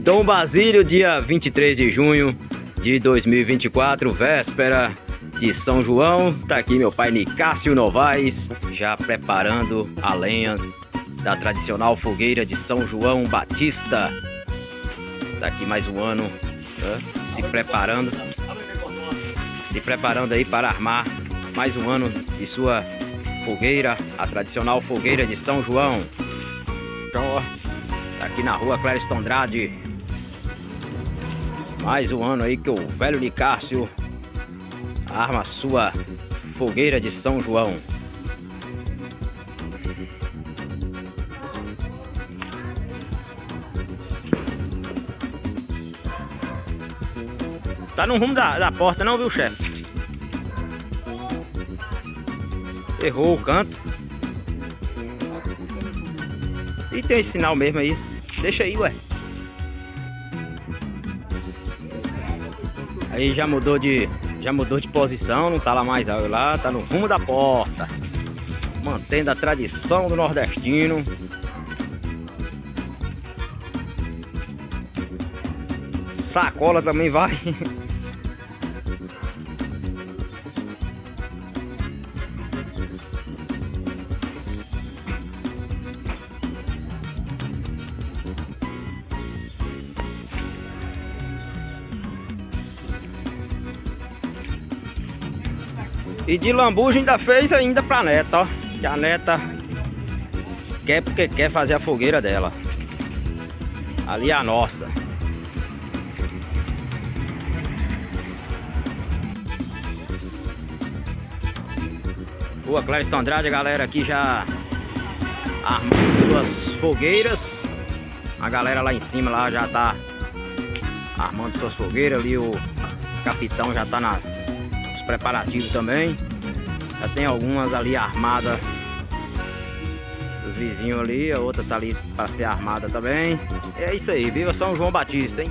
Dom Basílio, dia 23 de junho de 2024, véspera de São João. Tá aqui meu pai Nicásio Novaes, já preparando a lenha da tradicional fogueira de São João Batista. Tá aqui mais um ano, né? Se preparando aí para armar mais um ano de sua fogueira, a tradicional fogueira de São João. Então, ó, tá aqui na rua Clériston Andrade. Mais um ano aí que o velho Nicásio arma a sua fogueira de São João. Tá no rumo da porta não, viu, chefe? Errou o canto. E tem esse sinal mesmo aí. Deixa aí, ué. Aí já mudou de posição, não tá lá mais lá, tá no rumo da porta. Mantendo a tradição do nordestino. Sacola também vai. E de lambuja ainda fez ainda pra neta, ó. Que a neta quer porque quer fazer a fogueira dela. Ali é a nossa. Rua Clériston Andrade, a galera aqui já armando suas fogueiras. A galera lá em cima lá já tá armando suas fogueiras. Ali o capitão já tá nos preparativos também. Já tem algumas ali armadas. Os vizinhos ali, a outra tá ali para ser armada também. É isso aí, viva São João Batista, hein?